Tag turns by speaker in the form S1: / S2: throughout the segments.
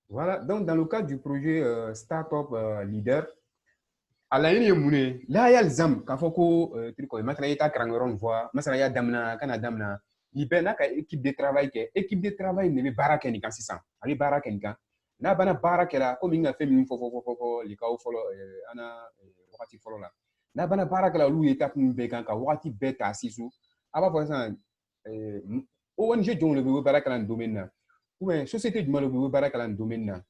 S1: Voilà, donc dans le cadre du projet Startup Leader, a laɲini ye mun ye lahayal zam k'a fɔ ko truc masala i ta karamɔgɔ nin fɔ masala y'a damina kana damina nin bɛɛ n'a ka équipe de travail kɛ équipe de travail ne bɛ baara kɛ nin kan sisan a bɛ baara kɛ nin kan n'a banna baara kɛra komi n ka fɛn min fɔ likaw fɔlɔ an na wagati fɔlɔ la n'a banna baara kɛra olu étape min bɛɛ kan ka wagati bɛɛ ta sisu a b'a fɔ sisan ONG jɔnw de bɛ baara kɛ nin domaine na ou bien société jumɛn de bɛ baara kɛ nin domaine na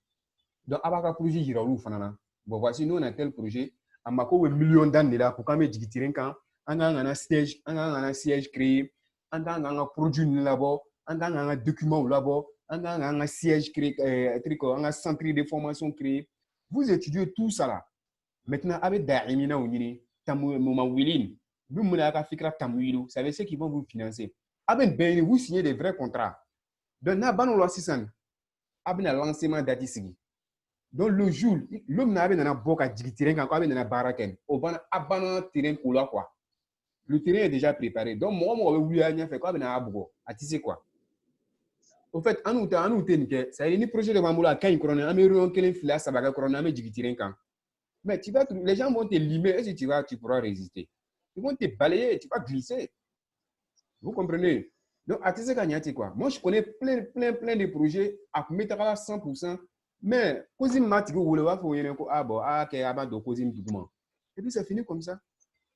S1: donc a b'a ka projet yira olu fana na bon voici nous on a tel projet a mako bɛ million d'an de la pour k'an bɛ jigin terrain kan an k'an ka siège an k'an ka siège créer an k'an k'an ka produit ninnu labɔ an k'an k'an ka documents labɔ an k'an k'an ka siège créer an ka centre de formation créer vous étudiez tout ça là maintenant a bɛ daɲiminaw ɲini tamumawilin min mun y'a ka fikira tamuyilu ça veut dire ceux qui vont vous financer a bɛ bɛn ɲini vous signez des vrais contrats donc n'a banna o la sisan a bɛna lancement date sigi. Donc le jour, l'homme n'avait pas beau à dire terrain quand il y a baara kɛ o bana abana terrain pour là quoi. Le terrain est déjà préparé. Donc moi oui a fait quoi bena abugo a tissé quoi. Au fait en outé que ça y est ni projet de mamula quand il corona américain kelen fila sabaga corona mais jigi terrain quand. Mais tu vas les gens vont te limer et si tu pourras résister. Ils vont te balayer, tu vas glisser. Vous comprenez? Donc à tissé quand quoi. Moi je connais plein de projets à mettre à 100%. Mais, cause matigi wole wa fo yene ko abo a ke aba do cause duguma. Et puis c'est fini comme ça.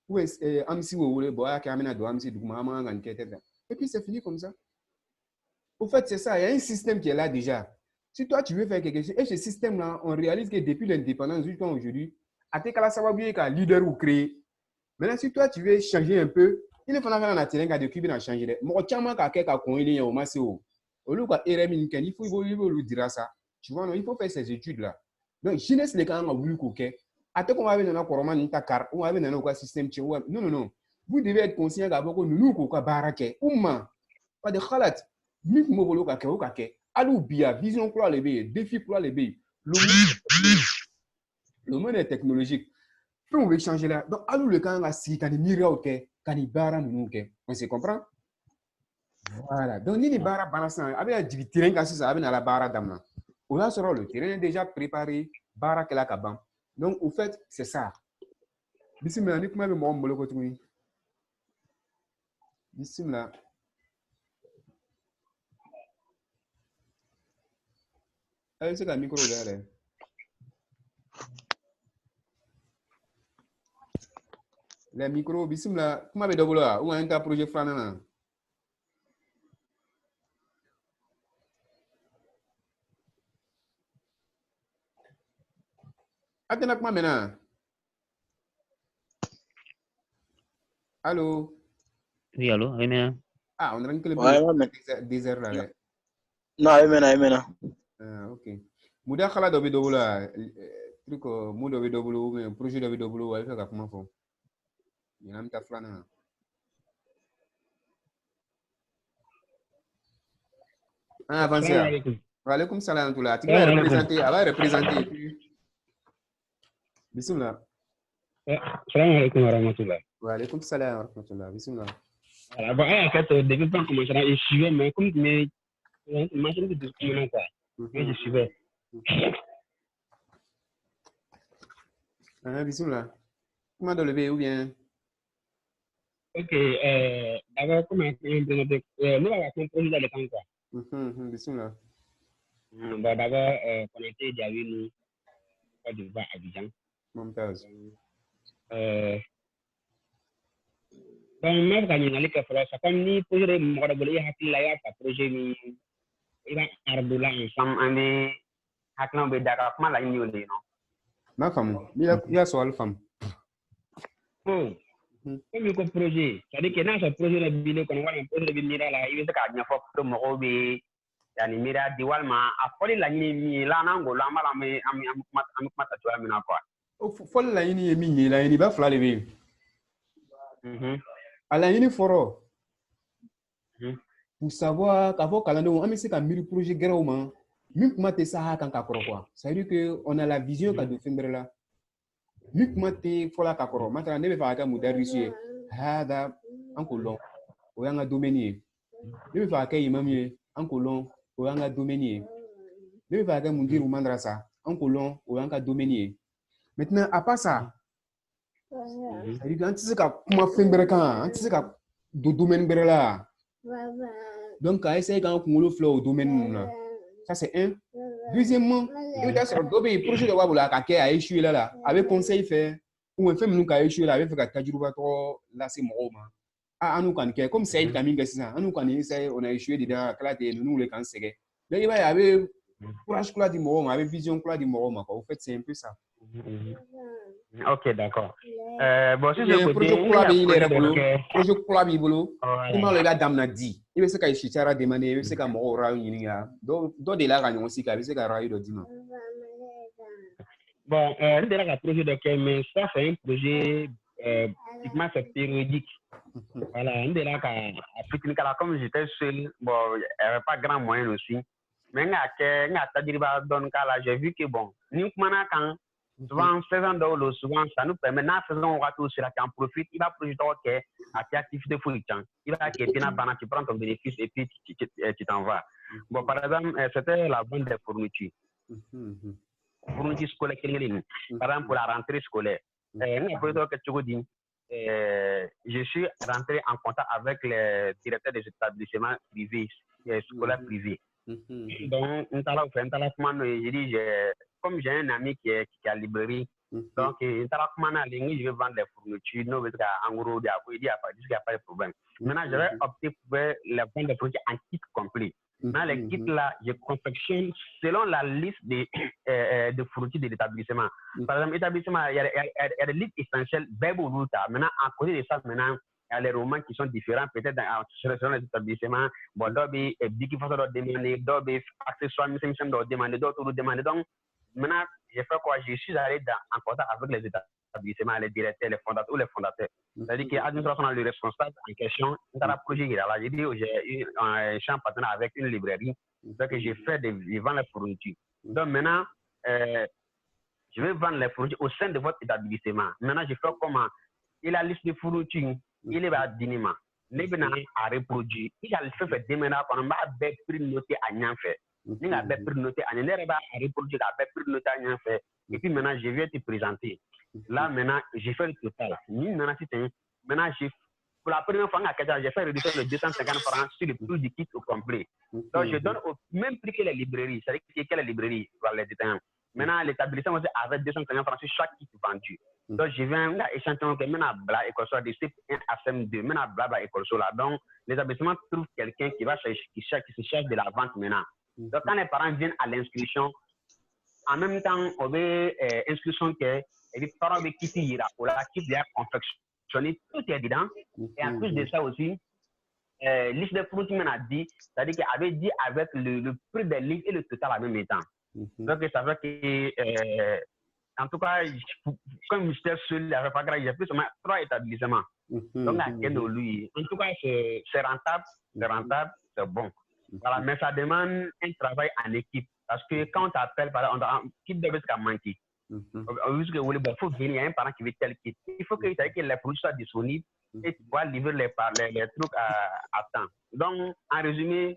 S1: Ou amsi wole bo a ke amena do amsi duguma ama ngan ke tete. Et puis c'est fini comme ça. Au fait, c'est ça, il y a un système qui est là déjà. Si toi tu veux faire quelque chose et ce système là, on réalise que depuis l'indépendance jusqu'à aujourd'hui, à tes cas ça va bien qu'un leader ou créer. Maintenant si toi tu veux changer un peu, il est fallu faire un terrain qui de cubi na changer. Mo chama ka ke ka kon ile o maseo. Au lieu ka RMI il faut lui dire ça. Tu vois, non, il faut faire ces études-là. Donc, jeunesse, les gens ont voulu coquer. Attends qu'on va venir dans le Corona, on va venir dans le système. Non. Vous devez être conscient que nous, nous, barake. Ouma, pas de khalat. Nous, nous, nous, nous, alou bia, vision pour les bébés, défi pour les bébés. Le monde est technologique. Puis on veut changer là. Donc, alou le camp, si, quand il mire, ok, quand il barre, nous, ok. On se comprend? Voilà. Donc, ni barra balançant, avec la terrain, quand ça, avec la barra d'amna. On a sur le terrain est déjà préparé, barra que la caban. Donc, au fait, c'est ça. Bismillah, ni kuma be mo mbolo ko tumi. Bismillah. Ay, c'est ka micro là. Le micro, bismillah. Kuma be double là, ou un ta projet franana. Atena kuma mena. Allô?
S2: Oui, allô, oui, mais...
S1: Ah, on a un peu désert là.
S3: Non, amen.
S1: Ah, ok. Muda khala do be double là. Truc mudo be double ou un projet do be double ou fait ka kuma fo. Il a mis ta franana. Ah, avancez. Wa alaikum salam tout là. Tu vas représenter. Bismillah.
S2: Salam alaikum wa rahmatullah.
S1: Wa alaikum salam wa rahmatullah. Bismillah.
S2: Voilà, bon, en fait, depuis quand on commence à suivre, mais comme mes machines de discussion, quoi. Je suivais.
S1: Bismillah. Comment de lever ou bien?
S2: Ok, d'abord, comment on présente, nous, on va composer dans le temps, quoi.
S1: Bismillah.
S2: Bon, d'abord, on a été déjà vu, nous, Côte d'Ivoire, Abidjan.
S1: Momtaz.
S2: Donc, moi, quand on a les cafés, ça comme ni projet de mort, il y a un projet, il va arbola ensemble, on est haklan be daga kuma la ni ole no.
S1: Ma femme, il y a soit femme.
S2: Oh. Comme ko projet, c'est-à-dire que dans ce projet de bile qu'on voit un projet de mira là, il est ka nya fo to mo be yani mira diwal ma a foli la ni la na ngo la mala me am kuma ta tuwa mina quoi.
S1: O fol la ni mi la ni ba fla le be. Ala ni foro. Pour savoir qu'avant calando on essaie ka miri projet gero ma. Mi kuma te sa kan ka koro quoi. Ça veut dire que on a la vision ka de fimbre là. Mi kuma te fola ka koro. Maintenant ne be fa ka mudarrisi hada an kolon. O yanga domaine. Ne be fa ka imam ye an kolon o yanga domaine. Ne va ga mundir ou mandrasa. En colon ou en cas domaine. Maintenant, à part ça, c'est-à-dire que anti ka kuma fɛn bɛrɛ kan, anti se ka do domaine bɛrɛ la. Donc, à essayer quand on flow au domaine ninnu na. Ça, c'est un. Deuxièmement, i bɛ taa sɔrɔ dɔ bɛ yen projet dɔ b'a bolo a ka kɛ a échoué la a bɛ conseil fɛ ou bien fɛn minnu ka échoué la a bɛ fɛ ka tajurubatɔ lase mɔgɔw ma. Ah, an n'u kɔni kɛ comme Saïd ka min kɛ sisan an n'u kɔni essaye on a échoué dedans kala tɛ ninnu de k'an sɛgɛn. Donc i b'a ye a bɛ courage kura di mɔgɔw ma a bɛ vision kura di mɔgɔw ma quoi. Au fait c'est un peu ça.
S2: Ok, d'accord. Bon, si je
S1: projet kura bɛ i yɛrɛ bolo projet kura b'i bolo i m'a dɔn i b'a daminɛ di i bɛ se ka Chichara demander i bɛ se ka mɔgɔw rayo ɲininka dɔ de la ka ɲɔgɔn sigi a bɛ se ka rayo dɔ d'i ma.
S2: Bon, on dirait qu'un projet de quel, mais ça c'est un projet, typiquement c'est périodique. Voilà, on dirait qu'à comme j'étais seul, bon, il n'y avait pas grand moyen aussi. Mais j'ai vu que bon, nous quand souvent faisant d'eau, souvent ça nous permet, maintenant faisons on va tout sur la qui en profite, il va projeter ok, à tes activités fouillantes, il va quitter la banane, tu prends ton bénéfice et puis tu t'en vas. Bon, par exemple, c'était la vente des fournitures. Fourniture scolaire, par exemple pour la rentrée scolaire. Je suis rentré en contact avec les directeurs des établissements privés, scolaires privés. Donc, j'ai dit, comme j'ai un ami qui est à la librairie, donc, je vais vendre les fournitures, en gros, il n'y a pas de problème. Maintenant, je vais opter pour les vendre des fournitures en kit complet. Dans les kits là, je confectionne selon la liste de fournitures de l'établissement. Par exemple, l'établissement, il y a des listes essentielles, maintenant, à côté de ça, maintenant, il y a les romans qui sont différents, peut-être selon les établissements. Bon, d'autres, Biki Faso doit demander, d'autres, accessoires, mission doit demander, d'autres doivent demander. Donc, maintenant, j'ai fait quoi? Je suis allé en contact avec les établissements, les directeurs, les fondateurs ou les fondateurs. C'est-à-dire qu'il y a l'administration, le responsable en question, dans le projet qui est là. J'ai dit, j'ai eu un champ partenaire avec une librairie, donc j'ai fait je vends les fournitures. Donc maintenant, je vais vendre les fournitures au sein de votre établissement. Maintenant, je fais comment? Il a la liste de fournitures, il est à dînement. Les bénins à reproduire. Il a le fait de maintenant qu'on m'a prix noté à rien fait. Il a prix noté à rien fait, à reproduire, à prix noté à rien fait. Et puis maintenant, je vais te présenter. Là, maintenant, j'ai fait le total. Maintenant, pour la première fois, j'ai fait réduire de 250 francs sur le prix du kit au complet. Donc, je donne au même prix que les librairies. C'est-à-dire que les librairies, les détaillants. Maintenant, l'établissement aussi avec 250 francs sur chaque kit vendu. Donc, je viens échantillon que maintenant, bla école soit de CP1 à CM2, maintenant, bla école soit là. Donc, l'établissement trouve quelqu'un qui se cherche de la vente maintenant. Donc, quand les parents viennent à l'inscription, en même temps, on veut inscription que les parents veulent quitter ira, ou la quitte de confectionner, tout est dedans. Et en plus de ça aussi, liste de fournitures m'a dit, c'est-à-dire qu'elle avait dit avec le prix des livres et le total en même temps. Donc, ça veut que, en tout cas, comme j'étais seul, il n'y avait pas grave, j'ai plus seulement 3 établissements. Donc, en tout cas, c'est rentable, c'est bon. Voilà, mais ça demande un travail en équipe. Parce que quand on t'appelle, qui devait se manquer. Il faut venir, il y a un parent qui veut tel kit. Il faut que les produits soient disponibles et tu dois livrer les trucs à temps. Donc, en résumé,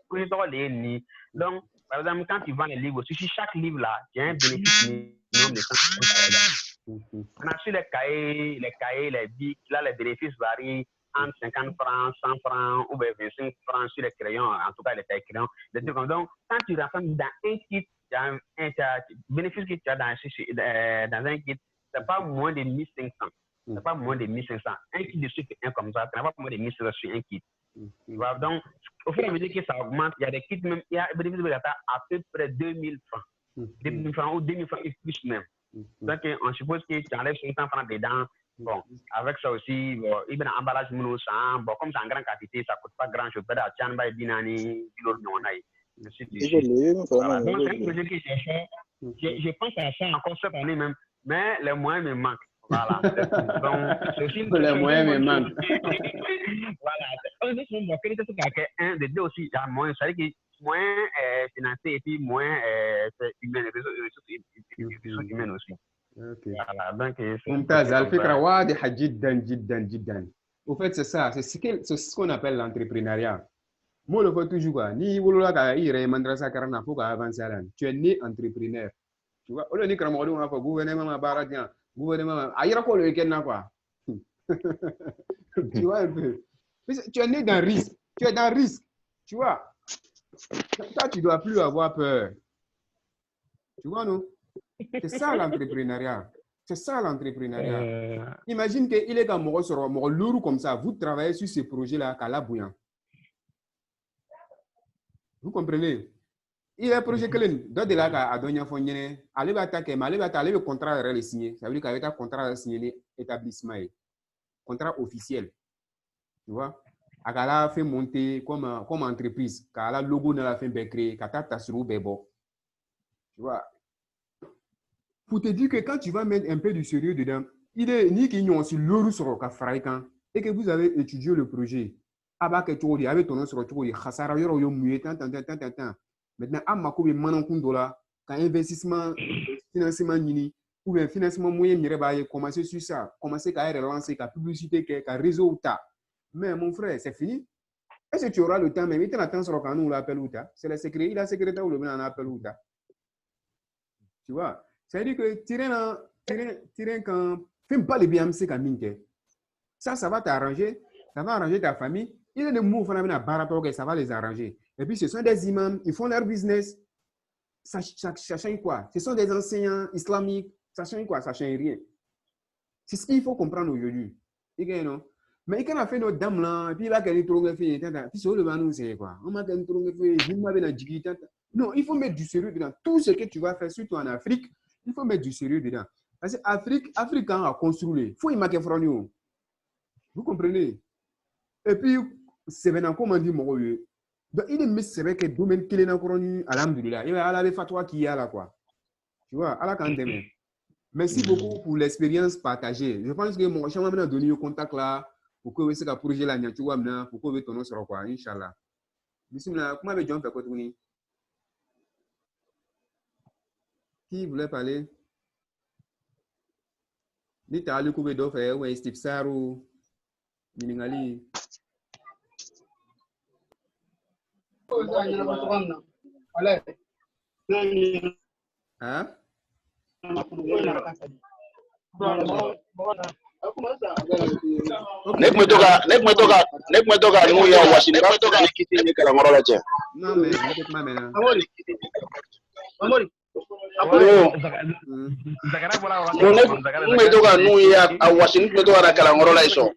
S2: donc, par exemple, quand tu vends les livres, sur chaque livre là, il y a un bénéfice minimum de 150 $. On a sur les cahiers, les bics, là, les bénéfices varient entre 50 francs, 100 francs ou 25 francs sur les crayons, en tout cas les tailles crayons. Donc, quand tu rassembles dans un kit, un bénéfice que tu as dans un kit, ce n'est pas moins de 1500. C'est pas moins de 1500. Un kit de sucre, un comme ça, ce n'est pas moins de 1500 sur un kit. Donc, au fur et à mesure que ça augmente, il y a des kits même, il y a des bénéfices à peu près 2000 francs. 2000 francs ou 2000 francs et plus même. Donc, on suppose que tu enlèves 500 francs dedans. Bon, avec ça aussi, il y a un emballage bon, comme c'est en grande quantité, ça ne coûte pas grand-chose. Voilà, donc, c'est un projet que j'ai fait. Je pense à ça encore cette année même, mais les moyens me manquent. Voilà. Donc, c'est aussi
S1: les moyens me manquent.
S2: Voilà. Un des deux aussi, il y a moyen. C'est-à-dire que moyen financier et puis moyen humain, ressources humaines aussi.
S1: Okay.
S2: Voilà. Donc,
S1: ممتاز. الفكرة واضحة جدا جدا جدا. Au fait, c'est ça. C'est ce qu'on appelle l'entrepreneuriat. Moi, le fais toujours quoi. Ni wolola ka ire mandrasa karana faut avancer là. Tu es né entrepreneur. Tu vois, au lieu de dire on a fait gouvernement ma baradia, gouvernement ailleurs quoi le week-end quoi. Tu vois un peu. Tu es né dans risque. Tu es dans risque. Tu vois. Ça, tu dois plus avoir peur. Tu vois, non? C'est ça l'entrepreneuriat. C'est ça l'entrepreneuriat. Imagine qu'il est comme mon lourd comme ça. Vous travaillez sur ce projet-là, qu'à la bouillant. Vous comprenez? Il y a un projet que de là à Donia Fonnier, allez attaquer, mais allez le contrat de signé. Ça veut dire qu'avec un contrat signé établissement, contrat officiel. Tu vois? À la fait monter comme entreprise, qu'à la logo de la fin bien créé, qu'à ta sur bebo. Tu vois? Pour te dire que quand tu vas mettre un peu de sérieux dedans, il est ni qu'il y a aussi le sur le cafraïcan et que vous avez étudié le projet. Avec ton nom sur le tour, Hassara Yoro Yomuye, tant. Maintenant, à ma coupe, $1 quand investissement, financement, ou bien financement moyen, commencer sur ça, commencer à relancer, à publicité, à réseau. Mais mon frère, c'est fini. Est-ce que tu auras le temps, mais tu attends sur le canal ou l'appel ou ta? C'est le secret, il a secrétaire ou le bien en appel ou ta. Tu vois? C'est-à-dire que tirer quand fais pas les bien, c'est comme ça va t'arranger, ça va arranger ta famille. Il y a des mots ça va les arranger. Et puis ce sont des imams, ils font leur business. Ça change quoi? Ce sont des enseignants islamiques, ça change quoi? Ça change rien. C'est ce qu'il faut comprendre aujourd'hui. Mais quand on a fait nos dames là, et puis il va qu'elle trouve puis c'est le banou c'est quoi? On m'a qu'elle trouve non, il faut mettre du sérieux dedans. Tout ce que tu vas faire, surtout en Afrique, il faut mettre du sérieux dedans. Parce que Afrique a construit. Il faut y marquer Franio. Vous comprenez? Et puis, c'est maintenant, comme on dit, mon vieux. Donc, il est mis, c'est vrai que le domaine qu'il est dans le alhamdoulilah. Il y a les fatwas qu'il y a là, quoi. Tu vois, à la cantine. Merci beaucoup pour l'expérience partagée. Je pense que mon chemin m'a donné le contact là pour que vous ayez un projet là, tu vois, pour que vous ayez ton nom sur quoi, Inch'Allah. Bismillah, comment avez-vous fait quoi, Tony? Qui voulait parler? Ni t'as lu combien d'offres ou un Steve Sarou, Miningali. Hein?
S3: Nek me toka nu ya washini ba toka kiti ni kala ngorola che.
S1: Non mais peut-être pas maintenant.
S3: Amori. Me toka nu ya washini me toka na kala ngorola iso.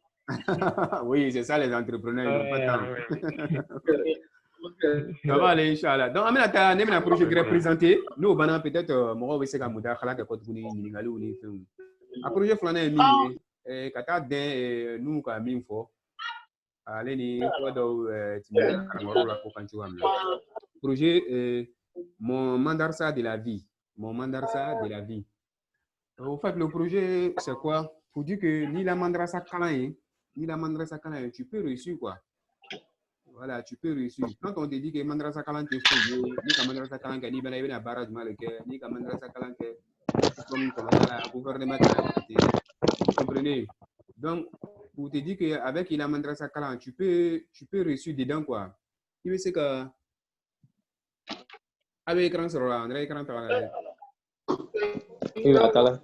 S1: Oui, c'est ça les entrepreneurs, ils n'ont pas de temps. Ça va aller, Inch'Allah. Donc, on a un projet qui est présenté. Nous, on va peut-être, moi, on va essayer de faire des choses ou des films. Un projet flané est mis, et quand on nous, quand même, il faut aller ni projet, mon mandarsa de la vie. Mon mandarsa de la vie. En fait, le projet, c'est quoi? Faut dire que ni la mandarsa kalan, tu peux réussir quoi. Voilà, tu peux réussir. Quand on te dit que mandarsa kalan t'es fou, ni ka mandarsa kalan que ni ben a barrage mal que ni ka mandarsa kalan que comme la gouvernement vous comprenez? Donc pour te dire qu'avec la mandarsa kalan, tu peux réussir dedans quoi. Il veut c'est que avec écran sur là, André écran par là.
S4: Il va là.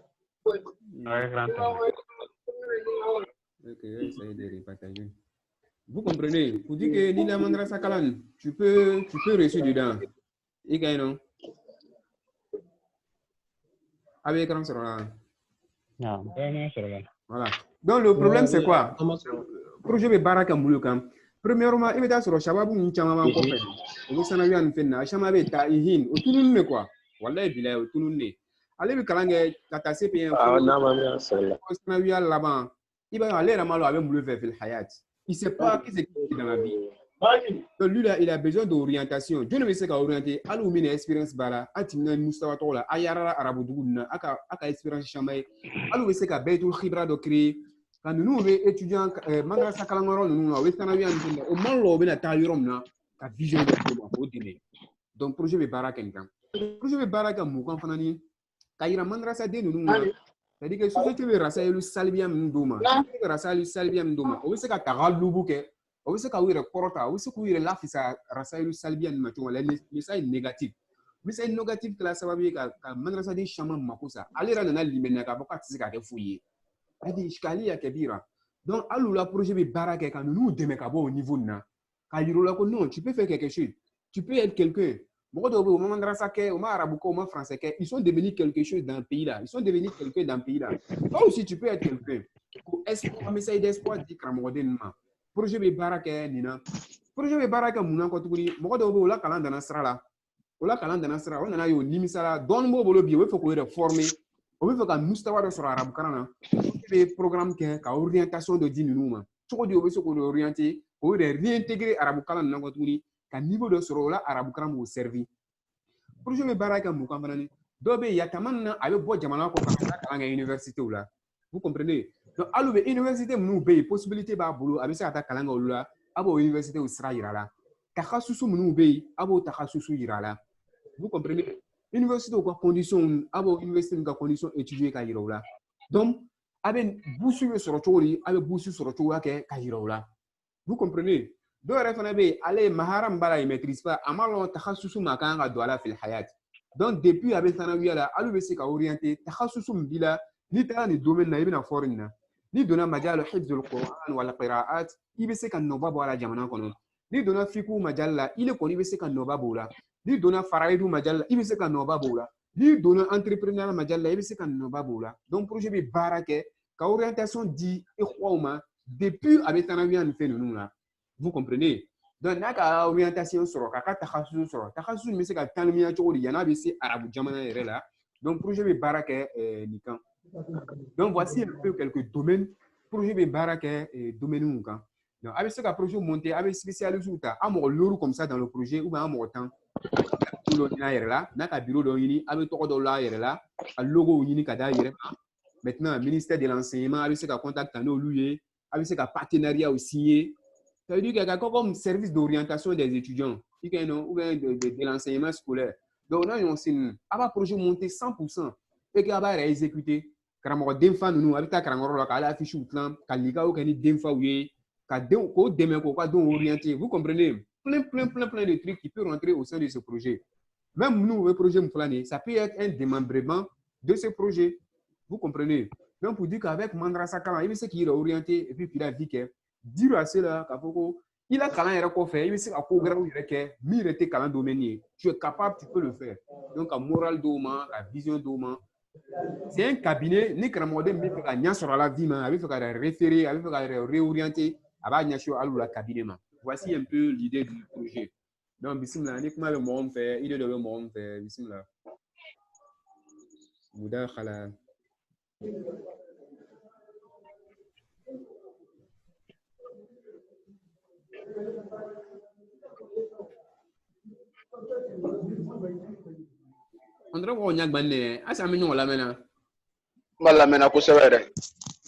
S1: Ok, essayez de repartager. Vous comprenez? Pour dire que ni la mandrasa kalan, tu peux réussir dedans. Et gagne non? Avec écran sur là. Voilà. Donc le problème c'est quoi? Projet de baraka moulukam. Premièrement, il va sur le shababu ni chama ko fait. Vous savez bien fenna, chama be ta ihin, otunun ne quoi. Wallahi bilay otunun ne. Allez le kalange kata CPN.
S4: Ah non, mais c'est là.
S1: Sanawia là-bas. Il va aller à malo avec moulu vers le hayat. Il sait pas qu'est-ce qu'il fait dans la vie. Donc lui là, il a besoin d'orientation. Dieu ne veut pas orienter. Alou mine expérience bala, atimna mustawa tola, ayara arabuduna, aka expérience chamay. Alou veut que baitul khibra do créer. Quand nous étudiants madrasa kalangoro nous on sanawia nous au malo bena tayorom na ka vision de pour dîner. Donc projet be baraken kan. Projet be barakan mu kan fanani. Kayira madrasa de nous c'est-à-dire que si tu veux rassasier le salbiam ndoma, tu veux rassasier le salbiam ndoma, on veut que tu as lubu que o bɛ se ka u yɛrɛ kɔrɔta u bɛ se k'u yɛrɛ lafisa rasayilu salibiya nin ma cogo la message négatif message négatif kɛla sababu ye ka madrasaden caman mako sa ale yɛrɛ nana limaniya k'a fɔ k'a tɛ se ka kɛ foyi ye hadi iskaliya kabira donc hali u la projet bɛ baara kɛ ka ninnu dɛmɛ ka bɔ o niveau nin na k'a yir'u la ko non tu peux faire quelque chose tu peux être quelqu'un mɔgɔ dɔw bɛ yen u ma madrasa kɛ u ma arabu kɛ u ma français kɛ ils sont devenus quelque chose dans le pays là ils sont devenus quelqu'un dans le pays là toi aussi tu peux être quelqu'un ko espoir message d'espoir di karamɔgɔden ninnu ma projet bɛ baara kɛ nin na projet bɛ baara kɛ mun na kɔ tuguni mɔgɔ dɔw bɛ yen u la kalan danna sira la o la kalan danna sira o nana ye o nimisa la dɔɔnin b'o bolo bi o bɛ fɛ k'o yɛrɛ former o bɛ fɛ ka mustawa dɔ sɔrɔ arabukalan na o bɛ programme kɛ ka orientation dɔ di ninnu ma cogo di o bɛ se k'o orienter k'o yɛrɛ réintégrer arabukalan nin na kɔ tuguni ka niveau dɔ sɔrɔ o la arabukalan b'o servi projet bɛ baara kɛ mun kan fana ni dɔw bɛ yen yatama nin na a bɛ bɔ jamana kɔ ka taa kalan kɛ université la vous comprenez donc hali u bɛ université minnu bɛ yen possibilité b'a bolo a bɛ se ka taa kalan kɛ olu la a b'o université sira yira la takhasusu minnu bɛ yen a b'o takhasusu yira la vous comprenez université ka condition a b'o université ka condition étudier ka yira u la donc a bɛ bourse bɛ sɔrɔ cogo di a bɛ bourse sɔrɔ cogoya kɛ ka yira u la vous comprenez dɔw yɛrɛ fana bɛ yen ale mahara min b'a la il maîtrise pas a ma lɔn takhasusu ma kan ka don a la fil hayat donc depuis a bɛ sanawiya la hali bɛ se ka orienter takhasusu min b'i la n'i taara nin domaine na i bɛna fɔri nin na n'i donna majal hifzul quran wal qira'at i bɛ se ka nɔba bɔ a la jamana kɔnɔ n'i donna fiqhu majal la ile kɔni i bɛ se ka nɔba b'o la n'i donna faraidu majal la i bɛ se ka nɔba b'o la n'i donna entrepreneur majal la i bɛ se ka nɔba b'o la donc projet bɛ baara kɛ ka orientation di ikhwaw ma depuis a bɛ sanawiya nin fɛn ninnu la vous comprenez donc n'a ka orientation sɔrɔ k'a ka takhasusu sɔrɔ takhasusu bɛ se ka tanimiya cogo di yan'a bɛ se arabu jamana yɛrɛ la donc projet bɛ baara kɛ nin kan donc voici un peu quelques domaines projet bɛ baara kɛ domaine mun kan donc a bɛ se ka projet monter a bɛ spécialistes ta a mɔgɔ lori comme ça dans le projet ou bien a mɔgɔ tan dɔ ɲini a yɛrɛ la n'a ka bureau dɔ ɲini a bɛ tɔgɔ dɔ la a yɛrɛ la a logo ɲini ka d'a yɛrɛ ma maintenant ministère de l'enseignement a bɛ se ka contact n'olu ye a bɛ se ka partenariat signer ça veut dire qu'il y a comme service d'orientation des étudiants ou bien de l'enseignement scolaire donc on a un projet monté 100% et qu'il va exécuter karamɔgɔ denfa ninnu a bɛ taa karamɔgɔ la k'ale affiche dilan ka ligaw kɛ ni denfaw ye ka denw k'o dɛmɛ k'o ka denw orienter vous comprenez plein de trucs qui peuvent rentrer au sein de ce projet même nous le projet Mouflani ça peut être un démembrement de ce projet vous comprenez donc pour dire qu'avec Mandrasa Kama il veut se qu'il est orienté et puis qu'il a dit que dire à cela qu'à propos il a kalan yɛrɛ kɔfɛ il veut se ka ko gɛrɛw yɛrɛ kɛ min yɛrɛ tɛ kalan domaine ye tu es capable tu peux le faire donc à moral dɔw ma à vision dɔw ma c'est un cabinet ni karamɔgɔden bɛ fɛ ka ɲɛ sɔrɔ a la vie ma a bɛ fɛ ka référer a bɛ fɛ ka réorienter a b'a ɲɛsin hali la cabinet ma voici un peu l'idée du projet donc bisimila ni kuma bɛ mɔgɔ min fɛ idée dɔ bɛ mɔgɔ min fɛ bisimila muda khala on dirait qu'on y a gagné asa mi ɲɔgɔn lamɛnna
S3: ma lamɛnna kosɛbɛ yɛrɛ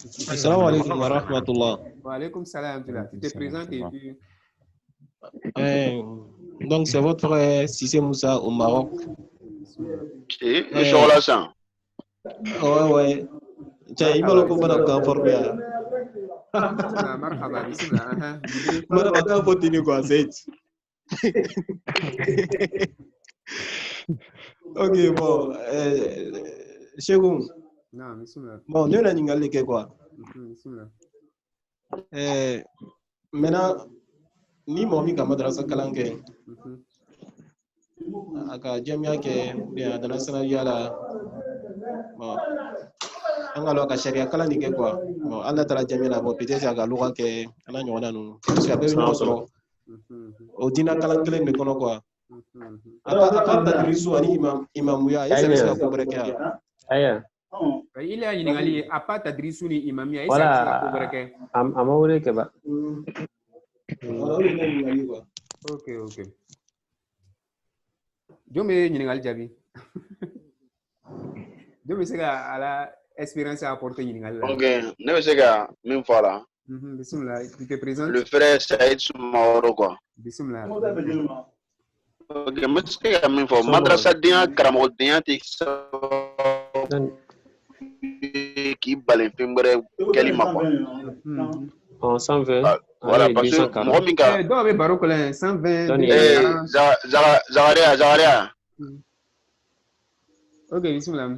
S4: Assalamu alaikum wa rahmatullah.
S1: Wa alaikum salam. Tu te présentes et puis...
S4: Donc, c'est votre frère Cissé Moussa au Maroc.
S3: Et sur la sang.
S4: Ouais. Tiens, il m'a le commandant qu'à former.
S1: Marhaba, bismillah.
S4: Marhaba, continue quoi, c'est. Ok, bon. Chegoum.
S1: Non, bismillah.
S4: Bon, nous, on a une quoi. Maintenant, ni momi ka madrasa kalan kɛ a ka jamiya kɛ bien a dana sanadiya la bon an ka lɔ ka sariya kalan nin kɛ quoi bon an na taara jamiya la bon peut-être a ka lugha kɛ an na ɲɔgɔnna ninnu parce que a bɛɛ bɛ ɲɔgɔn sɔrɔ o diinɛ kalan kelen de kɔnɔ quoi a part tadrisu ani imamuya est-ce que bɛ se ka ko wɛrɛ kɛ
S2: aya
S1: il y a ɲininkali a part tadrisu ni imamiya est-ce que bɛ se ka ko wɛrɛ kɛ
S2: a ma wele kɛ ba
S1: ok jɔn bɛ ɲininkali jaabi jɔn bɛ se ka a la expérience apporter ɲininkali la
S3: ok ne bɛ se ka min fɔ a la
S1: bisimila tu te présentes
S3: le frère Saïd Soumaoro quoi
S1: bisimila
S3: ok n bɛ se ka min fɔ madrasadenya karamɔgɔdenya tɛ k'i bali fɛn wɛrɛ kɛli ma quoi
S2: en 120
S3: Voilà, parce que moi, Minka.
S1: Donc, avec Barocolin, 120.
S3: Zagaria.
S1: Ok, bismillah.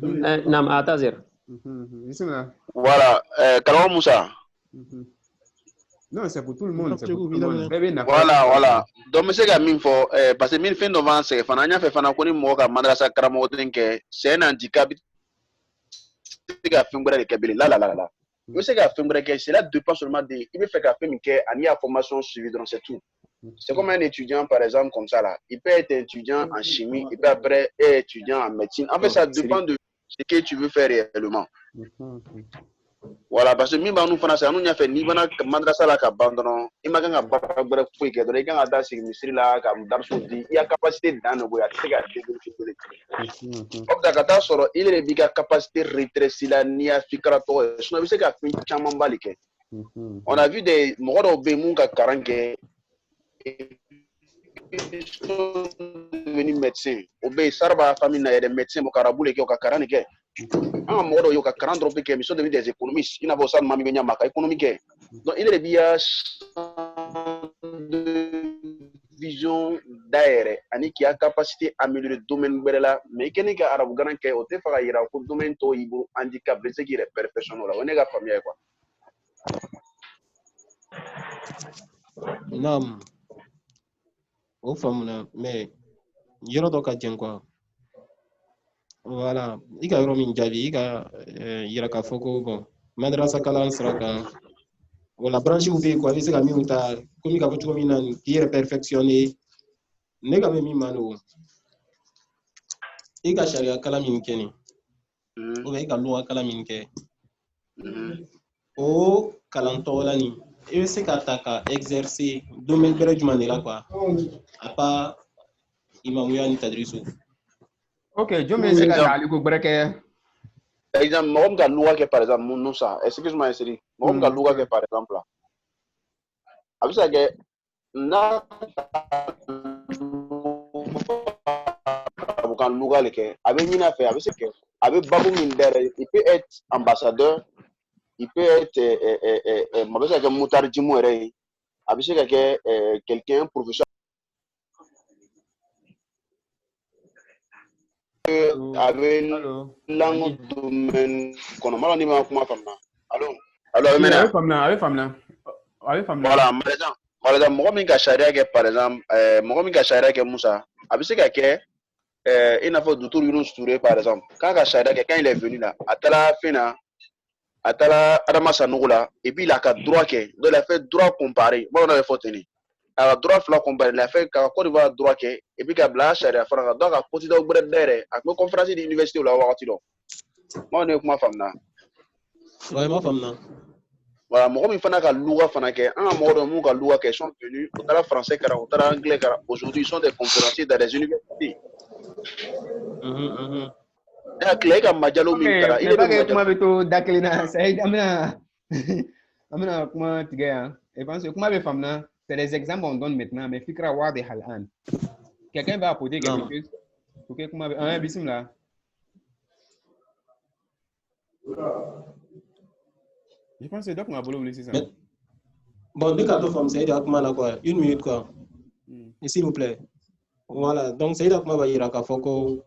S5: Nam Atazir.
S1: Bismillah.
S3: Voilà, Kalama Moussa.
S1: Non, c'est pour tout le monde. C'est pour tout le monde.
S3: Voilà. Donc, monsieur Gaminfo, parce que 1000 fins d'avance, c'est Fanania fait Fanakoni Moka, Madrasa Karamotenke, c'est un handicap. C'est qu'à faire le Kabyle. Là. Monsieur Gafinbreke, c'est là dépend seulement des. Il veut faire qu'à faire Mickey, il y a formation suivie dans c'est tout. C'est comme un étudiant, par exemple, comme ça là. Il peut être étudiant en chimie, il peut après être étudiant en médecine. En fait, ça dépend de ce que tu veux faire réellement. Voilà, parce que même nous français, nous n'y a fait ni bana madrasa la kabandon, il m'a gagné à bref fouille que dans les gars à c'est ministre là, comme d'absolu, il y a capacité dans nos bois, c'est gars développer. Comme d'accord, sur il est biga capacité rétrécie la ni à fikrato, sinon c'est qu'à fin chamam balike. On a vu des morts au Bemunga Karanke. Devenus médecins. Au Bé Sarba famille n'a des médecins au Karaboule qui au Karanike. Un mort au Karandro qui sont devenus des économistes. Il n'a pas ça de mamie maka économique. Donc il est bien de vision d'aéré. Ani qui a capacité à améliorer le domaine là. Mais qui n'est qu'à arabe grand qui au te fera ira au domaine to ibu handicap c'est qui est perfectionnel là. On est la famille quoi.
S4: Non. Au fond, mais yɔrɔ dɔ ka jan quoi. Voilà, i ka yɔrɔ min jaabi i ka yira k'a fɔ ko bon madrasa kalan sira kan wala branchew bɛ yen quoi i bɛ se ka minnu ta komi ka fɔ cogo min na k'i yɛrɛ perfectionner ne ka bɛ min ma n'o i ka sariya kalan min kɛ nin ou bien i ka lugha kalan min kɛ o kalan tɔgɔ la nin i bɛ se ka ta ka exercer domaine bɛrɛ jumɛn de la quoi à part imamuya ni tadrisu.
S1: Ok, je me dis que
S3: par exemple, moi, je suis par exemple, nous ça. Excuse-moi, Siri. Moi, je suis par exemple là. Avec ça, que na bukan luga leke. Avec mina fait, avec ce que, avec Babou Minder, il peut être ambassadeur, il peut être, moi, je sais que Moutar Djimouere, avec ce que quelqu'un professeur. Avec langue domaine qu'on a mal à comment faire allô voilà par exemple moi mi ka charia que par exemple moi mi ka charia que Moussa a bise que il n'a pas docteur Yunus Touré par exemple quand ka charia que quand il est venu là atala fina atala Adama Sanogo là et puis il a droit que donc il a fait droit comparé moi on avait fait tenir a droit fila comparé il a fait ka Côte d'Ivoire droit que et puis ka bla charia fara donc a petit do bref derrière a conférence de l'université là wakati do moi on est comment femme là
S4: vraiment femme là
S3: voilà moi mi fana ka luga fana que un mort mon ka luga que sont venus au tala français car au tala anglais car aujourd'hui ils sont des conférenciers dans les universités ya clé ka majalo mi kara
S1: il est pas que comment beto daklina c'est amena comment tiga et pense que comment be femme c'est des exemples on donne maintenant mais fikra wa de halan quelqu'un va apporter quelque chose OK comment un bismillah je pense que donc on a voulu c'est ça
S4: bon dès qu'à femme c'est comment quoi une minute quoi s'il vous plaît voilà donc c'est comment va ira ka foko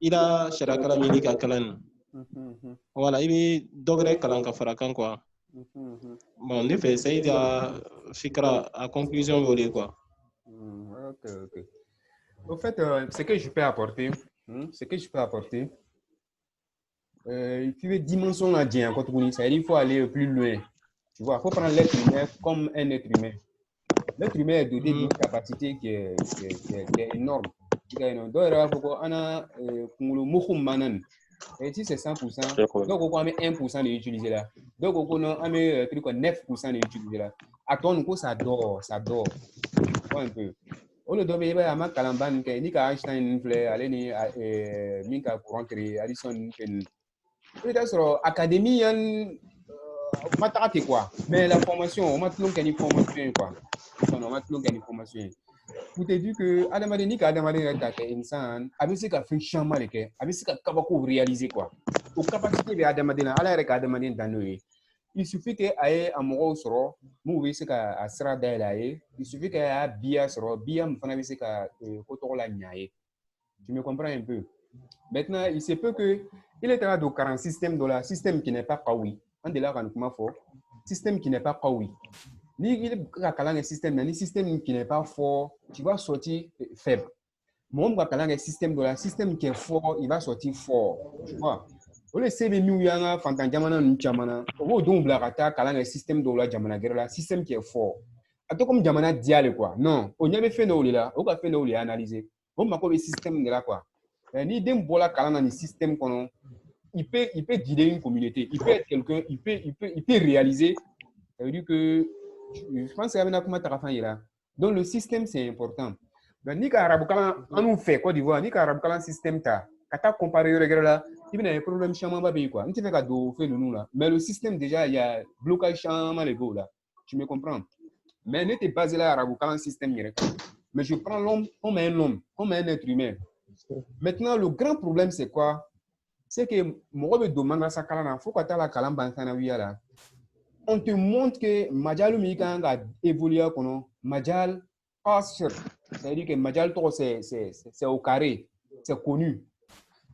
S4: ila sharakala milika kalan voilà il est degré kalan ka farakan quoi bon en effet c'est fikra à conclusion volée quoi
S1: OK au fait ce que je peux apporter il faut une dimension là bien quand il faut aller plus loin tu vois il faut prendre l'être humain comme un être humain. L'être humain est doté d'une capacité qui est énorme. Donc, on a et si c'est 100%, donc on met 1% d'utiliser là. Donc on a 9% d'utiliser là. Attends, ça dort. Un peu. On le doit à ma calamban, ni Einstein, aller ni Minka courant créé, Addison, peut-être académie, quoi. Mais la formation, on m'a toujours gagné formation quoi. On m'a toujours gagné formation. Pour te dire que Adamade ni Adamade est insan, avec ce qu'a fait chambre avec ce qu'a réaliser quoi. Aux capacités de Adamade là, à la Adamade dans nous. il suffit que aye amoro soro mu be se ka asra dailaye il suffit que a bia soro bia mfana be se ka koto la nyaye. Tu me comprends un peu? Maintenant, il se peut que il est à 40 système de la système qui n'est pas kawi. On de là quand comment fort système qui n'est pas kawi. Ni il un système ni système qui n'est pas fort, tu vas sortir faible. Moi on va un système de la système qui est fort, il va sortir fort. Tu vois? O le sebe mi yanga fantan jamana nu chamana. O do blagata un système de la jamana guerre système qui est fort. Ato comme jamana diale quoi. Non, on y avait fait no là, on a fait no les analyser. On m'a le système de là quoi. Ni dem bola kalana ni système kono. Il peut guider une communauté, il peut être quelqu'un, il peut réaliser. Ça veut dire que je pense qu'il y a comment tu as fait là. Donc le système c'est important. Donc ni qu'Araboukalan on nous fait Côte d'Ivoire, ni qu'Araboukalan système ta, quand tu compares là, il y a un problème chama ba quoi. Ni tu fais cadeau fait nous là, mais le système déjà il y a blocage chama les go là. Tu me comprends? Mais n'était basé là Araboukalan système direct. Mais je prends l'homme comme un homme, comme un être humain. Maintenant le grand problème c'est quoi? C'est que moi je demande à ça kalana, faut que tu la kalan bankana là. On te montre que Majal Mika a évolué comme Majal Asher. C'est-à-dire que Majal c'est au carré, c'est connu.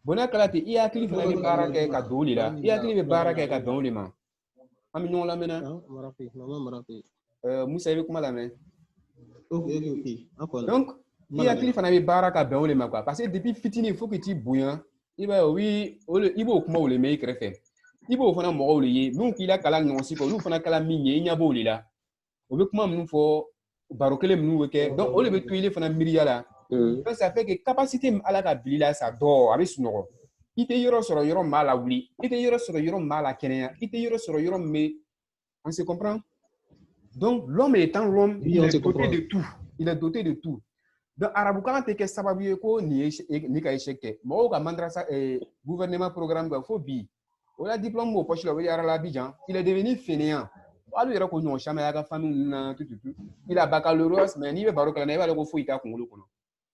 S1: Bona kalate il y a clip na baraka ka doli là. Il y a clip baraka ka doli ma. Aminon la mena. Moussa comment la mena.
S4: OK.
S1: Donc il y a clip na baraka doli ma quoi parce que depuis fitini il faut que tu bouillant. Il va oui, il va comment le meilleur créfait. Il faut fana mɔgɔw le ye n'u k'i la kalan ɲɔgɔn si kɔ olu fana kalan min ye i ɲɛ b'o le la o bɛ kuma minnu fɔ baro kelen minnu bɛ kɛ donc o de bɛ to ile fana miiriya la donc ça fait que capacité min ala ka bili la sa dɔɔ a bɛ sunɔgɔ i tɛ yɔrɔ sɔrɔ yɔrɔ min b'a la wuli i tɛ yɔrɔ sɔrɔ yɔrɔ min b'a la kɛnɛya i tɛ yɔrɔ sɔrɔ yɔrɔ min bɛ on se comprend donc l'homme étant l'homme il est doté de tout il est doté de tout donc arabukalan tɛ kɛ sababu ye ko nin ka échec kɛ mɔgɔw ka madrasa gouvernement programme kan fo bi o la diplôme au poche là il y a l'Abidjan il est devenu fainéant alors il a connu jamais à la famille tout il a baccalauréat mais il veut baro kala il va le ko fo ita kongolo kono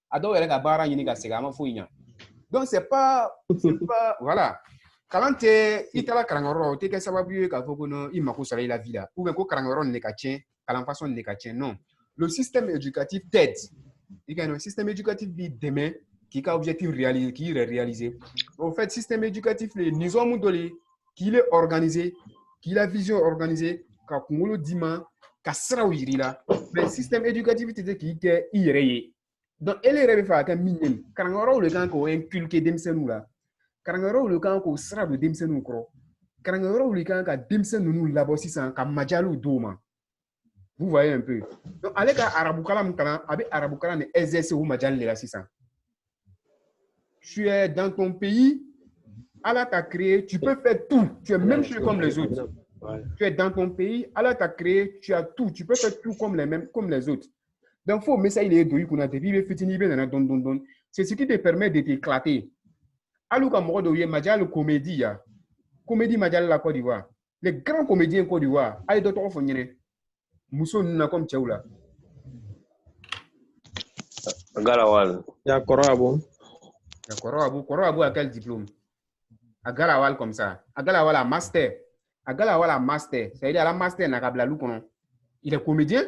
S1: ado yɛrɛ ka baara ɲini ka segin a ma foyi ɲa donc c'est pas voilà kalan tɛ i taara kalanyɔrɔ o tɛ kɛ sababu ye k'a fɔ ko non i mako sɔrɔ i la vie la ou bien ko kalanyɔrɔ nin de ka tiɲɛ kalan façon nin de ka tiɲɛ non le système éducatif t'aide il y a un système éducatif bi dɛmɛ qui a objectif réalisé, qui est réalisé. En fait, système éducatif, les nizomu doli, qui est organisé, qui a vision organisée, ka kungolo dima, ka sra wiri la. Mais système éducatif c'est qui est irréé. Donc elle est référée à minimum. Karangoro le kan ko inculquer demsenu la. Karangoro le kan ko sra de demsenu kro. Karangoro le kan ka demsenu nu labo sisan ka majalu doma. Vous voyez un peu. Donc avec arabukala mkala, avec arabukala ne exercer ou majal la sisan. Tu es dans ton pays, Allah t'a créé, tu peux faire tout. Tu es même chose comme les autres. Tu es dans ton pays, Allah t'a créé, tu as tout. Tu peux faire tout comme les autres. Donc, il faut mettre ça, il est doué qu'on a des vies, c'est ce qui te permet de t'éclater. Alors, comme on dit, Majal comédie, comédie Majal la Côte d'Ivoire. Les grands comédiens Côte d'Ivoire, allez d'autres fonniers. Mousso n'a comme Tchaoula.
S5: Galawal.
S4: Ya Korabo.
S1: Koro a quel diplôme? A Galawal comme ça. A Galawal a master. A Galawal a master. C'est-à-dire à la master n'a qu'à kono. Il est comédien.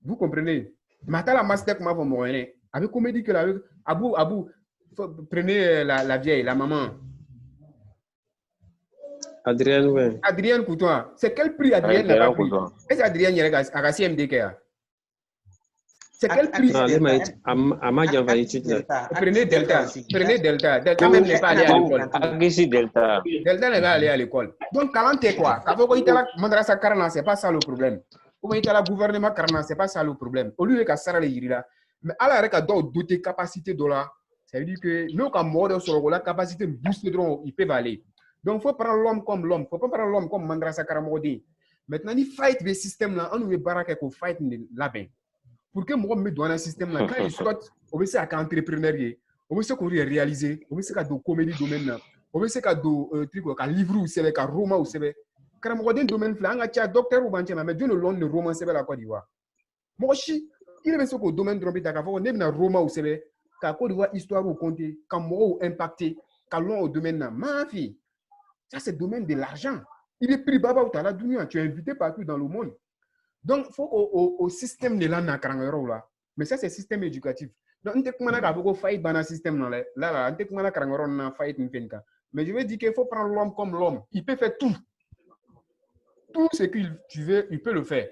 S1: Vous comprenez? Mais la master comment vous m'envoyez? Avec comédie que avec Abou prenez la vieille, la maman.
S4: Adrienne, oui.
S1: Adrienne Couton. C'est quel prix Adrienne n'a pas pris? Est-ce Adrienne y a CMD? C'est quel prix? Prenez Delta. Prenez Delta. Delta même n'est pas allé à l'école. Delta n'est pas allé à l'école. Donc, quand tu es quoi? Quand vous êtes là, Madrasa Karana, c'est pas ça le problème. Quand vous êtes là, gouvernement Karana, c'est pas ça le problème. Au lieu de faire les là, mais à la règle, d'autres capacités de là, ça veut dire que nous, quand on sur la capacité de booster, ils peuvent aller. Donc, il faut prendre l'homme comme l'homme. Il ne faut pas prendre l'homme comme Madrasa Karamodi. Maintenant, il fight le système là, on veut baraka qu'on fight là-bas. Pour que moi me donne un système là, quand il soit, on veut se faire entrepreneuriat, on veut se réaliser, on veut se faire de comédie domaine là, on veut se faire de truc ou livre ou c'est un roman ou c'est quand on regarde domaine là, on a un docteur ou banquier mais Dieu le long de roman c'est la Côte d'Ivoire. Moi aussi, il est sur le domaine de l'hôpital, quand on est dans roman ou c'est quand Côte d'Ivoire histoire ou compter, quand moi ou impacté, quand l'on au domaine là, ma fille, ça c'est le domaine de l'argent. Il est pris baba ou t'as la dunya, tu es invité partout dans le monde. Donc, il faut au système de l'an là. Mais ça, c'est le système éducatif. Donc, on ne peut pas faire dans le système là. Là, on ne peut pas faire. Mais je veux dire qu'il faut prendre l'homme comme l'homme. Il peut faire tout. Tout ce que tu veux, il peut le faire.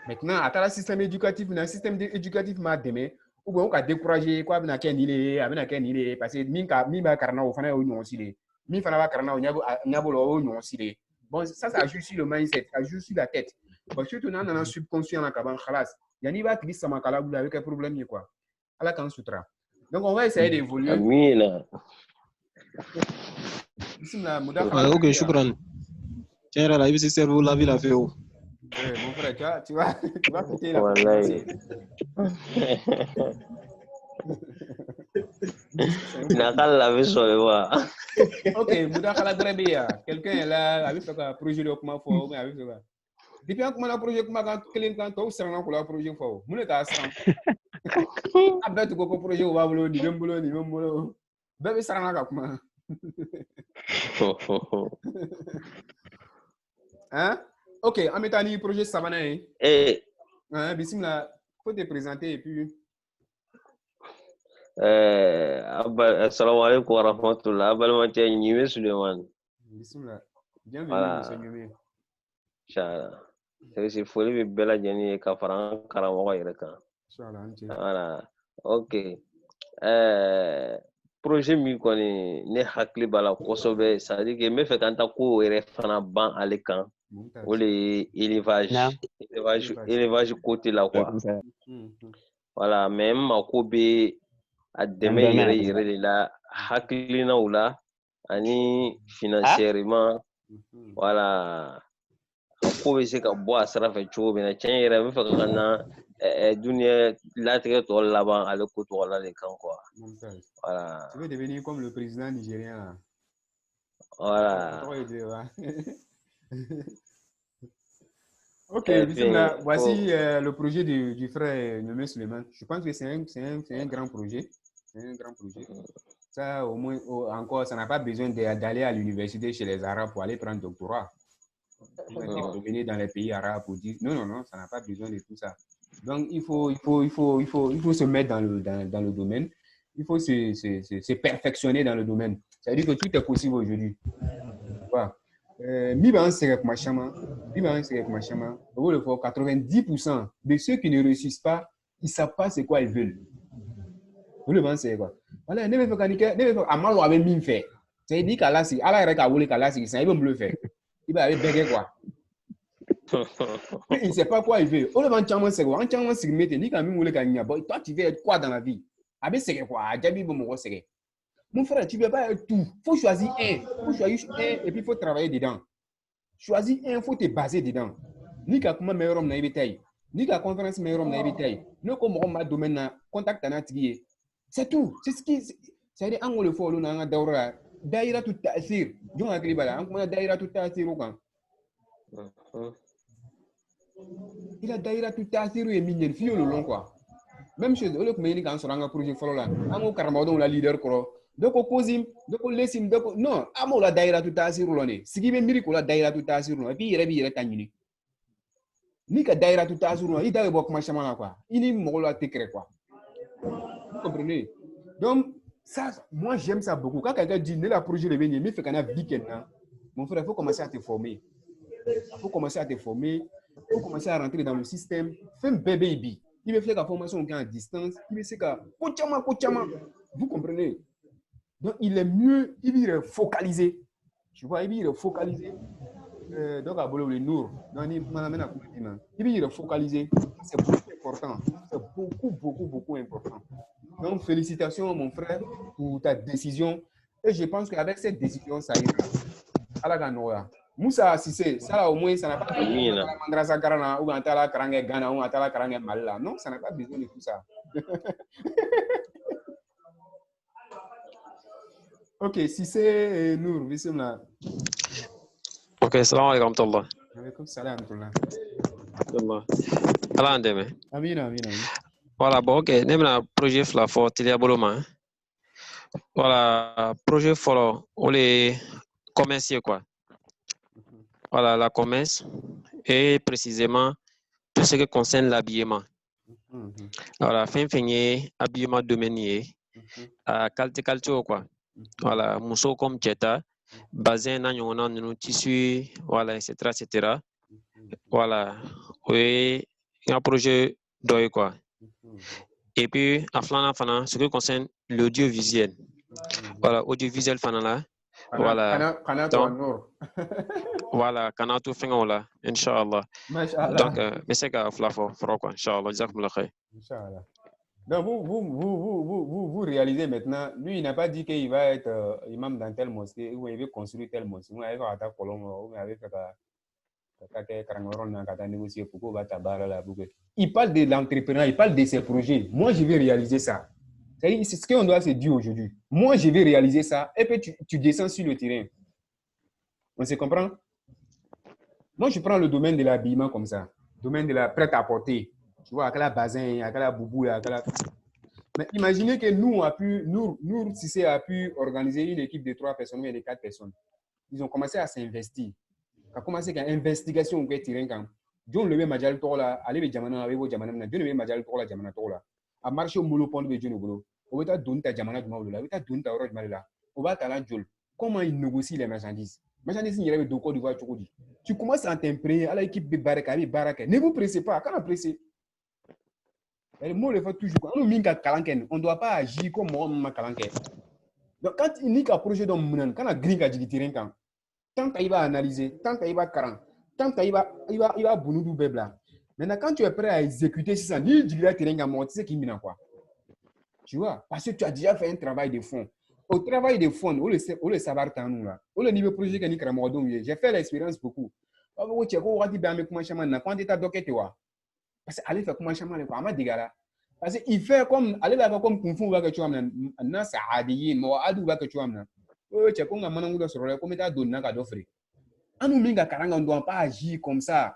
S1: Maintenant, à le système éducatif, le système éducatif m'a demandé, ou bien on a découragé, quoi, parce que mi karna au fana au aussi mi fana karna au nyabo aussi. Bon, ça joue sur le mindset, ça joue sur la tête. Bon, surtout dans le subconscient là, kaban khalas. Yani va qui sama kala vous avec un problème quoi. Ala kan sutra. Donc on va essayer d'évoluer.
S5: Amina.
S1: Bismillah, muda
S4: Ok, shukran. Tiens, là, il se serve la vie la fait.
S1: Mon frère, tu vas quitter la
S5: Wallahi. Nakal la vie sur le voie.
S1: Ok, muda kala drebia. Quelqu'un est là, avec un projet de comment faut, mais avec ça. Depuis qu'on a un projet comme quand quelqu'un quand tout sera pour la projet faut. Mon état sans. Après tu comprends projet au babolo, ni même boulot. Bébé sera là comment. Hein? Ok, en mettant un projet Savana.
S5: Eh.
S1: Hein, bismillah, faut te présenter et puis.
S5: Assalamu alaikum wa rahmatullah. Abalmati Nyime Suleiman.
S1: Bismillah. Bienvenue,
S5: Voilà.
S1: monsieur Nyime.
S5: Inch'Allah. C'est folie bella jani ka faran karamɔgɔ yɛrɛ kan. Voilà. Ok. Projet min kɔni ne hakili b'a la kosɛbɛ, c'est à dire que n bɛ fɛ k'an ta ko yɛrɛ fana ban ale kan. O de ye élevage côté la quoi. Voilà, mais n mako bɛ a dɛmɛ yɛrɛ de la hakilinaw la ani financièrement. Voilà. Ko bɛ se ka bɔ a sira fɛ cogo min na tiɲɛ yɛrɛ n bɛ fɛ ka na dunuya latigɛ tɔ laban ale ko tɔgɔ la de kan quoi. Voilà.
S1: Tu veux devenir comme le président nigérien.
S5: Voilà.
S1: Ok, voici le projet du frère nommé Suleiman. Je pense que c'est un grand projet. C'est un grand projet. Ça, au moins, encore, ça n'a pas besoin d'aller à l'université chez les Arabes pour aller prendre doctorat. Revenir dans les pays arabes pour dire non, ça n'a pas besoin de tout ça. Donc, il faut se mettre dans le domaine. Il faut se perfectionner dans le domaine. C'est-à-dire que tout est possible aujourd'hui. Voilà. 90% de ceux qui ne réussissent pas, ils ne savent pas c'est quoi ils veulent. Vous le pensez quoi? Voilà, ne me fait fait. C'est-à-dire qu'à la si, à la ça il va me le faire. Il va aller béguer quoi. Il ne sait pas quoi il veut. On le vend chama c'est quoi? En chama c'est mettre ni quand même toi tu veux être quoi dans la vie? Avec c'est quoi? Jabi bon moi c'est. Mon frère, tu ne veux pas être tout. Il faut choisir un. Et puis il faut travailler dedans. Choisis un, il faut te baser dedans. Ni qu'à comment meilleur homme n'a évité. Ni qu'à conférence meilleur homme n'a évité. Nous comme on m'a domaine na contact à natiguer. C'est tout. C'est ce qui c'est à dire en le faut l'on a daura. Daïra tout ta'sir. Jon a klibala. On a daïra tout ta'sir ou quand. Il a daïra tout ta'sir et miner fio le long quoi. Même chose. Au lieu que mener quand on sera un projet follow là. On caramado la leader quoi. Donc, non, amo la daïra tout à sirou l'année. Ce qui veut dire que la daïra tout à sirou, et puis il y a des ni que daïra tout à sirou, il doit beaucoup machin là quoi. Il est mort là t'écris quoi. Vous comprenez? Donc, ça, moi j'aime ça beaucoup. Quand quelqu'un dit, ne la projet de venir, mais fait qu'on a week-end, mon frère, il faut commencer à te former. Il faut commencer à te former. Il faut commencer à rentrer dans le système. Fais un baby. Il me fait la formation à distance. Il me fait que, vous comprenez? Donc, il est mieux, il est focalisé. Tu vois, il est focalisé. Donc, à Bolo, le Nour, il est focalisé. C'est beaucoup important. C'est beaucoup important. Donc, félicitations, mon frère, pour ta décision. Et je pense qu'avec cette décision, ça ira. À la Ganoa. Moussa Sissé, ça au moins, ça n'a pas besoin de Mandrasa Garana ou Antala Karangé Ghana ou Antala Karangé Malala. Non, ça n'a pas besoin de tout ça. Ok, si c'est Nour, bismillah.
S6: Ok, salam alaikum Allah.
S1: Alaikum salam Allah.
S6: Allah andeme.
S1: Amin.
S6: Voilà, bon, ok, nous avons un projet fort, il y a beaucoup. Voilà, projet fort, on les commerciaux quoi. voilà, la commerce et précisément tout ce qui concerne l'habillement. Voilà, fin habillement domaine à qualité quoi. Voilà, mousseau comme Jetta, bazin na tissu, voilà, etc. Voilà, oui, un projet d'oeil quoi. Et puis, à flanc, ce qui concerne l'audiovisuel. Voilà, audiovisuel fanala. Voilà. Voilà, Kanatou Fingola, Inch'Allah. Donc, mais c'est qu'à Flafo, quoi, Inch'Allah,
S1: Inch'Allah. Donc, vous réalisez maintenant, lui, il n'a pas dit qu'il va être imam dans telle mosquée ou il veut construire telle mosquée. Ou il va attaquer Colombo, ou il va négocier pourquoi il va là. Il parle de l'entrepreneur, il parle de ses projets. Moi, je vais réaliser ça. C'est ce qu'on doit se dire aujourd'hui. Moi, je vais réaliser ça. Et puis, tu descends sur le terrain. On se comprend? Moi, je prends le domaine de l'habillement comme ça. Domaine de la prêt-à-porter. Tu vois, avec la bazin, avec la boubou, avec la... Mais imaginez que nous, Cissé a pu organiser une équipe de 3 personnes et de 4 personnes. Ils ont commencé à s'investir. Ça a commencé avec une investigation au terrain quand John le majal tola, allez le jamana avec vos jamana, John le majal tola, jamana tola. A marché au moulot pont de John Ogolo. On va donner jamana du maoula, on va donner ta roche malala. On va t'aller Jol. Comment ils négocient les marchandises? Marchandises, il y avait 2 codes de voiture. Tu commences à t'imprégner à l'équipe de Baraka. Ne vous pressez pas, quand on presse. Le mot le fait toujours. On ne doit pas agir comme moi, ma kalanken. Donc, quand il n'y a un projet dans le monde, quand on a green à terrain, tant qu'il va analyser, tant qu'il va caran, tant qu'il va bounoudu bébla. Maintenant, quand tu es prêt à exécuter ça, ni du terrain à monter, tu sais qui m'a quoi. Tu vois, parce que tu as déjà fait un travail de fond. Au travail de fond, on le savoir tant nous là. On le niveau projet que ni cramodon, j'ai fait l'expérience beaucoup. Quand tu es parce que aller faire comment chaman le quoi digala parce que il fait comme aller là comme kung fu va que tu amna na saadiyin mo adu va que tu amna o che ko ngama nangu do soro comme ta donna ka d'offrir anu minga karanga on doit pas agir comme ça,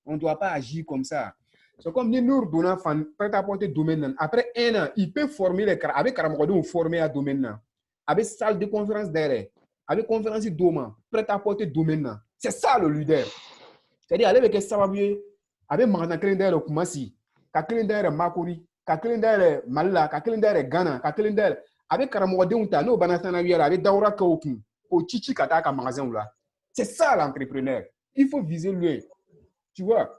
S1: on doit pas agir comme ça. C'est comme ni nous donna fan prêt à porter domaine après 1 an il peut former les avec karamodo former à domaine avec salle de conférence derrière avec conférence doma prêt à porter domaine. C'est ça le leader, c'est-à-dire aller avec ça va mieux avec magasin calendrier Kumasi, ka calendrier Makuri, ka calendrier Malila, ka calendrier Ghana, ka calendrier avec Karamodenou ta no banatana wiara avec Daura Kaoku, au Chichi kata ka magasin là. C'est ça l'entrepreneur. Il faut viser loin. Tu vois.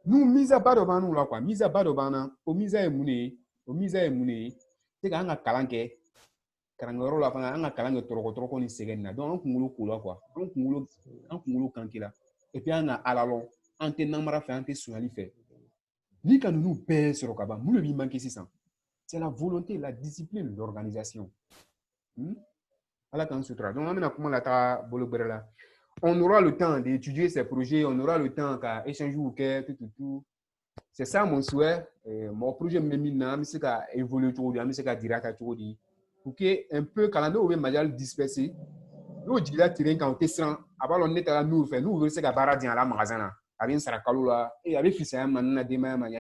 S1: Nous mise à bas devant nous là quoi, mise à bas devant nous, au mise à émouné, c'est quand on a kalanke karangoro la fana on a kalanke trop ni segena. Donc on kumulo kula quoi. On kumulo kankila. Et puis on a alalon ante namara fait ante sunali fait ni quand nous paie sur le kaba nous le manquer c'est la volonté, la discipline, l'organisation. Voilà quand se trouve. Donc on a comment la ta bolobrela. On aura le temps d'étudier ces projets, on aura le temps qu'à échanger ou tout. C'est ça mon souhait. Mon projet me mina mais c'est qu'à évoluer tout mais c'est qu'à dire à tout dit pour que un peu calendrier ou majal dispersé. Nous dit là terrain quand on testant avant on est à nous faire nous c'est qu'à baradi à la magasin là. Avec Sarakaloula et avec Fissam, Manana Dema,